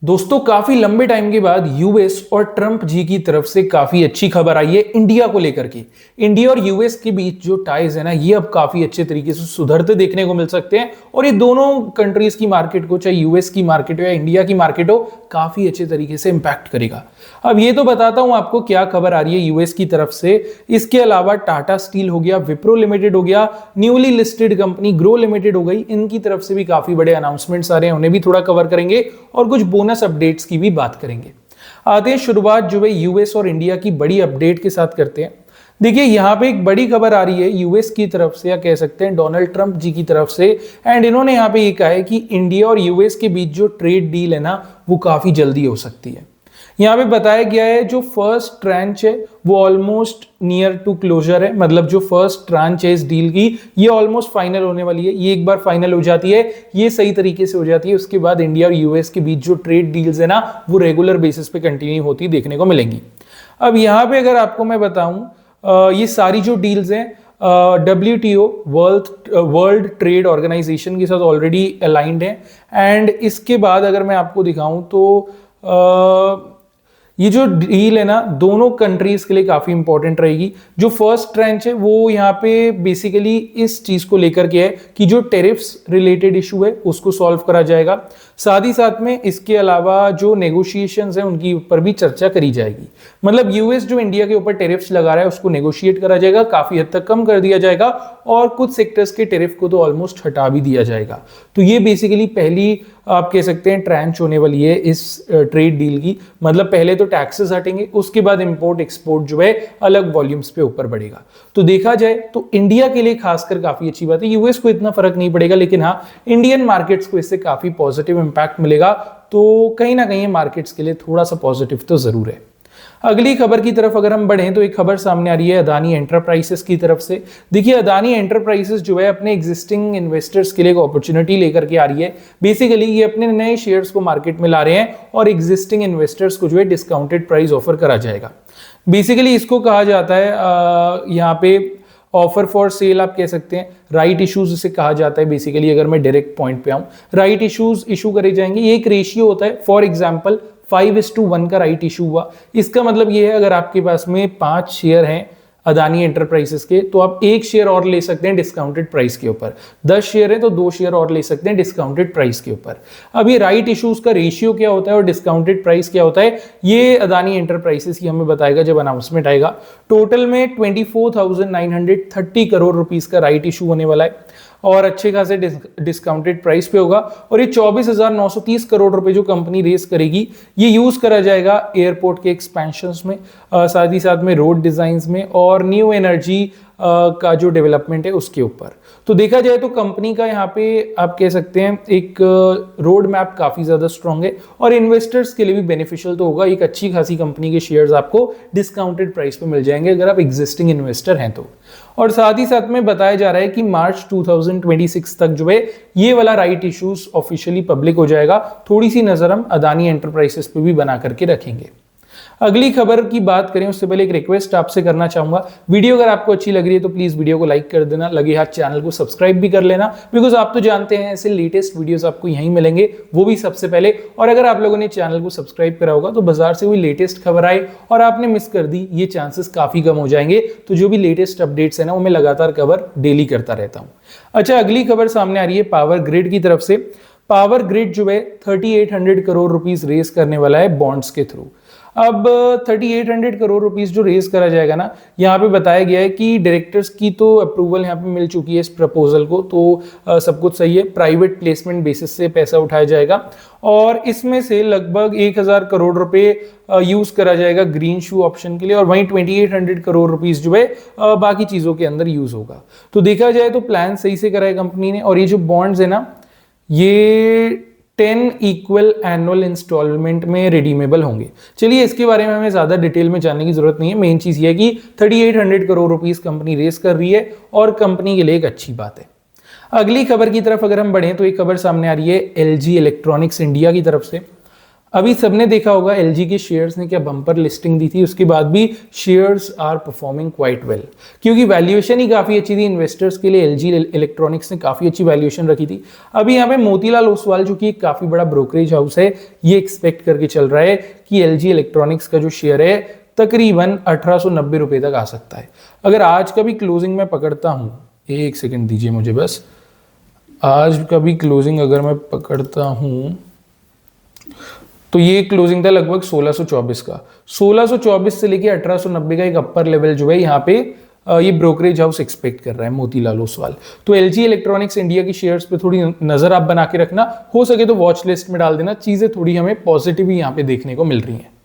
दोस्तों काफी लंबे टाइम के बाद यूएस और ट्रंप जी की तरफ से काफी अच्छी खबर आई है इंडिया को लेकर के। इंडिया और यूएस के बीच जो टाइज है ना, ये अब काफी अच्छे तरीके से सुधरते देखने को मिल सकते हैं और ये दोनों कंट्रीज की मार्केट को, चाहे यूएस की मार्केट हो या इंडिया की मार्केट हो, काफी अच्छे तरीके से इंपैक्ट करेगा। अब ये तो बताता हूं आपको क्या खबर आ रही है यूएस की तरफ से। इसके अलावा टाटा स्टील हो गया, विप्रो लिमिटेड हो गया, newly listed company grow limited हो गई, इनकी तरफ से भी काफी बड़े अनाउंसमेंट्स आ रहे हैं, उन्हें भी थोड़ा कवर करेंगे और कुछ बोनस अपडेट्स की भी बात करेंगे। आते हैं शुरुआत जो है यूएस और इंडिया की बड़ी अपडेट के साथ करते हैं। देखिए यहां पे एक बड़ी खबर आ रही है यूएस की तरफ से, या कह सकते हैं डोनाल्ड ट्रंप जी की तरफ से। एंड इन्होंने यहां पे ये कहा है कि इंडिया और यूएस के बीच जो ट्रेड डील है ना, वो काफी जल्दी हो सकती है। यहाँ पे बताया गया है जो फर्स्ट ट्रांच है वो ऑलमोस्ट नियर टू क्लोजर है, मतलब जो फर्स्ट ट्रांच है इस डील की, ये ऑलमोस्ट फाइनल होने वाली है। ये एक बार फाइनल हो जाती है, ये सही तरीके से हो जाती है, उसके बाद इंडिया और यूएस के बीच जो ट्रेड डील्स है ना, वो रेगुलर बेसिस पे कंटिन्यू होती देखने को मिलेंगी। अब यहाँ पे अगर आपको मैं बताऊं, ये सारी जो डील्स हैं WTO वर्ल्ड ट्रेड ऑर्गेनाइजेशन के साथ ऑलरेडी अलाइंड है। एंड इसके बाद अगर मैं आपको दिखाऊं तो ये जो डील है ना, दोनों कंट्रीज के लिए काफी इंपॉर्टेंट रहेगी। जो फर्स्ट ट्रेंच है वो यहाँ पे बेसिकली इस चीज को लेकर के है कि जो टेरिफ्स रिलेटेड इशू है उसको सॉल्व करा जाएगा। साथ ही साथ में इसके अलावा जो नेगोशिएशंस है उनकी ऊपर भी चर्चा करी जाएगी। मतलब यूएस जो इंडिया के ऊपर टेरिफ्स लगा रहा है उसको नेगोशिएट करा जाएगा, काफी हद तक कम कर दिया जाएगा और कुछ सेक्टर्स के टेरिफ को तो ऑलमोस्ट हटा भी दिया जाएगा। तो ये बेसिकली पहली आप कह सकते हैं ट्रांच होने वाली है इस ट्रेड डील की। मतलब पहले तो टैक्सेस हटेंगे, उसके बाद इंपोर्ट एक्सपोर्ट जो है अलग वॉल्यूम्स पे ऊपर बढ़ेगा। तो देखा जाए तो इंडिया के लिए खासकर काफी अच्छी बात है। यूएस को इतना फर्क नहीं पड़ेगा, लेकिन हाँ इंडियन मार्केट्स को इससे काफी पॉजिटिव इंपैक्ट मिलेगा। तो कहीं ना कहीं मार्केट्स के लिए थोड़ा सा पॉजिटिव तो जरूर है। अगली खबर की तरफ अगर हम बढ़ें तो एक खबर सामने आ रही है अदानी एंटरप्राइजेस की तरफ से। देखिए अदानी एंटरप्राइजेस जो है अपने एग्जिस्टिंग इन्वेस्टर्स के लिए एक अपॉर्चुनिटी लेकर के आ रही है। बेसिकली ये अपने नए शेयर्स को मार्केट में ला रहे हैं और एग्जिस्टिंग इन्वेस्टर्स को जो है डिस्काउंटेड प्राइस ऑफर करा जाएगा। बेसिकली इसको कहा जाता है यहाँ पे ऑफर फॉर सेल आप कह सकते हैं, राइट इश्यूज इसे कहा जाता है। बेसिकली अगर मैं डायरेक्ट पॉइंट पे आऊं, राइट इश्यूज इशू करे जाएंगे। ये एक रेशियो होता है, फॉर एग्जांपल 5:1 का राइट इशू हुआ। इसका मतलब ये है अगर आपके पास में 5 शेयर हैं अदानी एंटरप्राइजेस के, तो आप 1 शेयर और ले सकते हैं डिस्काउंटेड प्राइस के ऊपर। 10 शेयर है तो 2 शेयर और ले सकते हैं डिस्काउंटेड प्राइस के ऊपर। अब ये राइट इश्यूज का रेशियो क्या होता है और डिस्काउंटेड प्राइस क्या होता है, ये अदानी एंटरप्राइजेस ही हमें बताएगा जब अनाउंसमेंट आएगा। टोटल में 24,930 करोड़ रुपीस का राइट इशू होने वाला है और अच्छे खासे डिस्काउंटेड प्राइस पे होगा। और ये 24,930 करोड़ रुपए जो कंपनी रेस करेगी, ये यूज करा जाएगा एयरपोर्ट के एक्सपेंशंस में, साथ ही साथ में रोड डिजाइन में और न्यू एनर्जी का जो डेवलपमेंट है उसके ऊपर। तो देखा जाए तो कंपनी का यहाँ पे आप कह सकते हैं एक रोड मैप काफी ज्यादा स्ट्रांग है और इन्वेस्टर्स के लिए भी बेनिफिशियल तो होगा। एक अच्छी खासी कंपनी के शेयर्स आपको डिस्काउंटेड प्राइस पे मिल जाएंगे अगर आप एग्जिस्टिंग इन्वेस्टर हैं तो। और साथ ही साथ में बताया जा रहा है कि मार्च 2026 तक जो है ये वाला राइट इश्यूज ऑफिशियली पब्लिक हो जाएगा। थोड़ी सी नजर हम अदानी एंटरप्राइजेस पे भी बना करके रखेंगे। अगली खबर की बात करें उससे पहले एक रिक्वेस्ट आपसे करना चाहूंगा, वीडियो अगर आपको अच्छी लग रही है तो प्लीज वीडियो को लाइक कर देना, लगे हाथ चैनल को सब्सक्राइब भी कर लेना, बिकॉज आप तो जानते हैं ऐसे लेटेस्ट वीडियोस आपको यहीं मिलेंगे, वो भी सबसे पहले। और अगर आप लोगों ने चैनल को सब्सक्राइब करा होगा तो बाजार से कोई लेटेस्ट खबर आए और आपने मिस कर दी, ये चांसेस काफी कम हो जाएंगे। तो जो भी लेटेस्ट अपडेट्स है ना, वो मैं लगातार कवर डेली करता रहता हूँ। अच्छा, अगली खबर सामने आ रही है पावर ग्रिड की तरफ से। पावर ग्रिड जो है 3800 करोड़ रुपीस रेस करने वाला है बॉन्ड्स के थ्रू। अब 3800 करोड़ रुपीस जो रेज करा जाएगा ना, यहाँ पे बताया गया है कि डायरेक्टर्स की तो अप्रूवल यहाँ पे मिल चुकी है इस प्रपोजल को, तो सब कुछ सही है। प्राइवेट प्लेसमेंट बेसिस से पैसा उठाया जाएगा और इसमें से लगभग 1000 करोड़ रुपए यूज करा जाएगा ग्रीन शू ऑप्शन के लिए और वहीं 2800 करोड़ रुपीस जो है बाकी चीजों के अंदर यूज होगा। तो देखा जाए तो प्लान सही से करा है कंपनी ने। और ये जो बॉन्ड्स है ना, ये 10 इक्वल एनुअल इंस्टॉलमेंट में रिडीमेबल होंगे। चलिए इसके बारे में हमें ज्यादा डिटेल में जानने की जरूरत नहीं है। मेन चीज ये है कि 3800 करोड़ रुपीस कंपनी रेस कर रही है और कंपनी के लिए एक अच्छी बात है। अगली खबर की तरफ अगर हम बढ़ें तो एक खबर सामने आ रही है LG इलेक्ट्रॉनिक्स इंडिया की तरफ से। अभी सबने देखा होगा एलजी के शेयर्स ने क्या बम्पर लिस्टिंग दी थी, उसके बाद भी shares are performing quite well, क्योंकि वैल्यूएशन ही काफी अच्छी थी इन्वेस्टर्स के लिए। एलजी इलेक्ट्रॉनिक्स ने काफी अच्छी वैल्यूएशन रखी थी। अभी यहाँ पे मोतीलाल ओसवाल जो कि एक काफी बड़ा ब्रोकरेज हाउस है, ये एक्सपेक्ट करके चल रहा है कि एलजी इलेक्ट्रॉनिक्स का जो शेयर है तकरीबन 1890 रुपए तक आ सकता है। अगर आज का भी क्लोजिंग मैं पकड़ता हूँ, एक सेकेंड दीजिए मुझे बस, आज का भी क्लोजिंग अगर मैं पकड़ता हूँ तो ये क्लोजिंग था लगभग 1624 का। 1624 से लेके 1890 का एक अपर लेवल जो है यहाँ पे ये ब्रोकरेज हाउस एक्सपेक्ट कर रहा है मोतीलाल ओसवाल। तो एलजी इलेक्ट्रॉनिक्स इंडिया की शेयर्स पे थोड़ी नजर आप बना के रखना, हो सके तो वॉच लिस्ट में डाल देना। चीजें थोड़ी हमें पॉजिटिव ही यहाँ पे देखने को मिल रही हैं।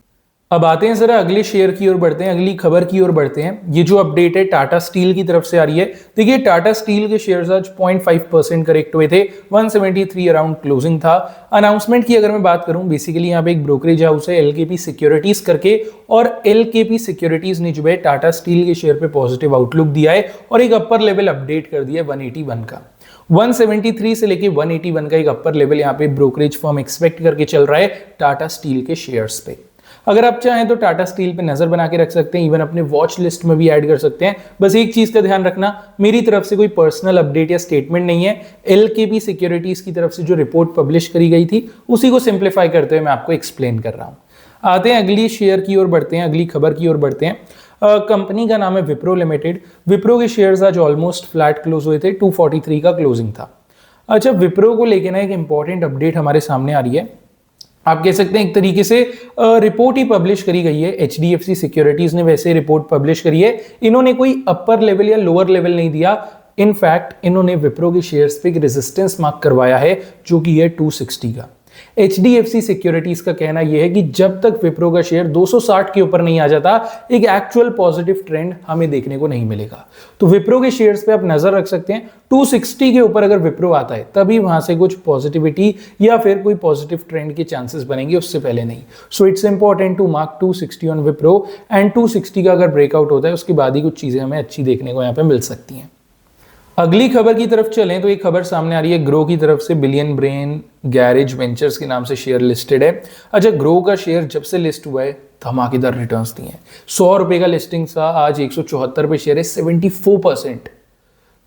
अब आते हैं जरा अगले शेयर की ओर बढ़ते हैं, अगली खबर की ओर बढ़ते हैं। ये जो अपडेट है टाटा स्टील की तरफ से आ रही है। देखिए टाटा स्टील के शेयर्स आज 0.5% करेक्ट हुए थे, 173 अराउंड क्लोजिंग था। अनाउंसमेंट की अगर मैं बात करूं, बेसिकली यहाँ पे एक ब्रोकरेज हाउस है एलकेपी सिक्योरिटीज करके, और एलकेपी सिक्योरिटीज ने जो है टाटा स्टील के शेयर पे पॉजिटिव आउटलुक दिया है और एक अपर लेवल अपडेट कर दिया है 181 का। 173 से लेके 181 का एक अपर लेवल यहाँ पे ब्रोकरेज फर्म एक्सपेक्ट करके चल रहा है टाटा स्टील के शेयर्स पे। अगर आप चाहें तो टाटा स्टील पे नजर बना के रख सकते हैं, इवन अपने वॉच लिस्ट में भी ऐड कर सकते हैं। बस एक चीज का ध्यान रखना, मेरी तरफ से कोई पर्सनल अपडेट या स्टेटमेंट नहीं है। एलकेपी सिक्योरिटीज की तरफ से जो रिपोर्ट पब्लिश करी गई थी उसी को सिंप्लीफाई करते हुए मैं आपको एक्सप्लेन कर रहा हूं। आते हैं अगली शेयर की ओर बढ़ते हैं, अगली खबर की ओर बढ़ते हैं। कंपनी का नाम है विप्रो लिमिटेड। विप्रो के शेयर्स आज ऑलमोस्ट फ्लैट क्लोज हुए थे, 243 का क्लोजिंग था। अच्छा, विप्रो को लेकर ना एक इंपॉर्टेंट अपडेट हमारे सामने आ रही है। आप कह सकते हैं एक तरीके से रिपोर्ट ही पब्लिश करी गई है, एचडीएफसी सिक्योरिटीज ने वैसे रिपोर्ट पब्लिश करी है। इन्होंने कोई अपर लेवल या लोअर लेवल नहीं दिया, इनफैक्ट इन्होंने विप्रो के शेयर्स पे एक रेजिस्टेंस मार्क करवाया है जो कि है 260 का। एचडीएफसी सिक्योरिटीज का कहना यह है कि जब तक विप्रो का शेयर 260 के ऊपर नहीं आ जाता, एक एक्चुअल पॉजिटिव ट्रेंड हमें देखने को नहीं मिलेगा। तो विप्रो के शेयर्स पे आप नजर रख सकते हैं। 260 के ऊपर अगर विप्रो आता है तभी वहां से कुछ पॉजिटिविटी या फिर कोई पॉजिटिव ट्रेंड के चांसेस बनेंगे, उससे पहले नहीं। So it's important to mark 260 on Wipro, and 260 का अगर ब्रेकआउट होता है उसके बाद ही कुछ चीजें हमें अच्छी देखने को यहाँ पे मिल सकती हैं। अगली खबर की तरफ चलें तो एक खबर सामने आ रही है ग्रो की तरफ से। बिलियन ब्रेन गैरेज वेंचर्स के नाम से शेयर लिस्टेड है। अच्छा, ग्रो का शेयर जब से लिस्ट हुआ है धमाकेदार रिटर्न्स दिए हैं। 100 रुपए का लिस्टिंग था, आज 174 पे शेयर है, 74%,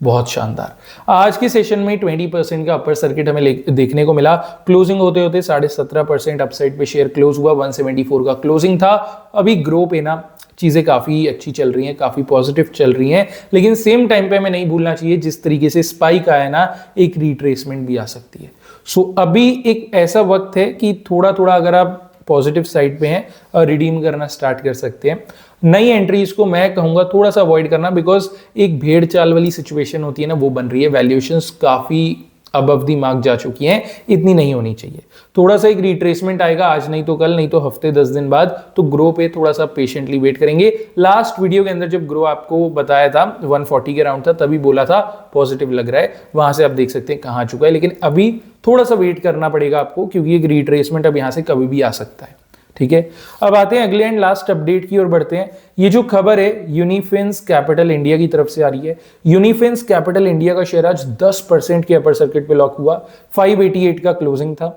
बहुत शानदार। आज के सेशन में 20% का अपर सर्किट हमें देखने को मिला। क्लोजिंग होते होते 17.5% अपसाइड पे शेयर क्लोज हुआ, 174 का क्लोजिंग था। अभी ग्रो पे ना चीज़ें काफ़ी अच्छी चल रही हैं, काफ़ी पॉजिटिव चल रही हैं, लेकिन सेम टाइम पे हमें नहीं भूलना चाहिए जिस तरीके से स्पाइक आया ना, एक रिट्रेसमेंट भी आ सकती है। सो अभी एक ऐसा वक्त है कि थोड़ा थोड़ा अगर आप पॉजिटिव साइड पे हैं रिडीम करना स्टार्ट कर सकते हैं। नई एंट्रीज को मैं कहूँगा थोड़ा सा अवॉइड करना, बिकॉज एक भेड़ चाल वाली सिचुएशन होती है ना, वो बन रही है। वैल्यूएशंस काफ़ी अबव दी मार्क जा चुकी हैं, इतनी नहीं होनी चाहिए। थोड़ा सा एक रिट्रेसमेंट आएगा, आज नहीं तो कल, नहीं तो हफ्ते 10 दिन बाद, तो ग्रो पे थोड़ा सा पेशेंटली वेट करेंगे। लास्ट वीडियो के अंदर जब ग्रो आपको बताया था 140 के राउंड था, तभी बोला था पॉजिटिव लग रहा है, वहां से आप देख सकते हैं कहां चुका है। लेकिन अभी थोड़ा सा वेट करना पड़ेगा आपको, क्योंकि एक रिट्रेसमेंट अब यहां से कभी भी आ सकता है। ठीक है, अब आते हैं अगले एंड लास्ट अपडेट की ओर बढ़ते हैं। ये जो खबर है यूनिफिन्स कैपिटल इंडिया की तरफ से आ रही है। यूनिफिन्स कैपिटल इंडिया का शेयर आज 10% के अपर सर्किट पे लॉक हुआ, 588 का क्लोजिंग था।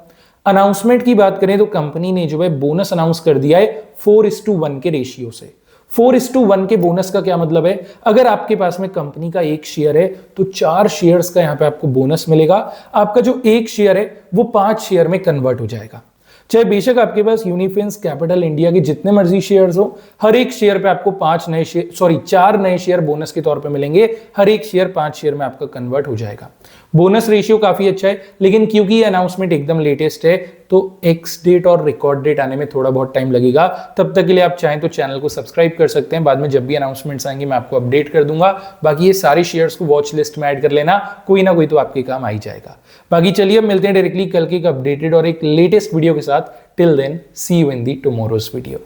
अनाउंसमेंट की बात करें तो कंपनी ने जो है बोनस अनाउंस कर दिया है 4:1 के रेशियो से। 4:1 के बोनस का क्या मतलब है? अगर आपके पास में कंपनी का एक शेयर है तो 4 शेयर्स का यहां पे आपको बोनस मिलेगा। आपका जो एक शेयर है वो 5 शेयर में कन्वर्ट हो जाएगा। चाहे बेशक आपके पास यूनिफिन्स कैपिटल इंडिया के जितने मर्जी शेयर्स हो, हर एक शेयर पे आपको 4 नए शेयर बोनस के तौर पे मिलेंगे। हर एक शेयर 5 शेयर में आपका कन्वर्ट हो जाएगा। बोनस रेशियो काफी अच्छा है, लेकिन क्योंकि ये अनाउंसमेंट एकदम लेटेस्ट है तो एक्स डेट और रिकॉर्ड डेट आने में थोड़ा बहुत टाइम लगेगा। तब तक के लिए आप चाहें तो चैनल को सब्सक्राइब कर सकते हैं। बाद में जब भी अनाउंसमेंट्स आएंगे मैं आपको अपडेट कर दूंगा। बाकी ये सारे शेयर्स को वॉच लिस्ट में ऐड कर लेना, कोई ना कोई तो आपके काम आ ही जाएगा। बाकी चलिए अब मिलते हैं डायरेक्टली कल के एक अपडेटेड और एक लेटेस्ट वीडियो के साथ। Till then see you in the tomorrow's video.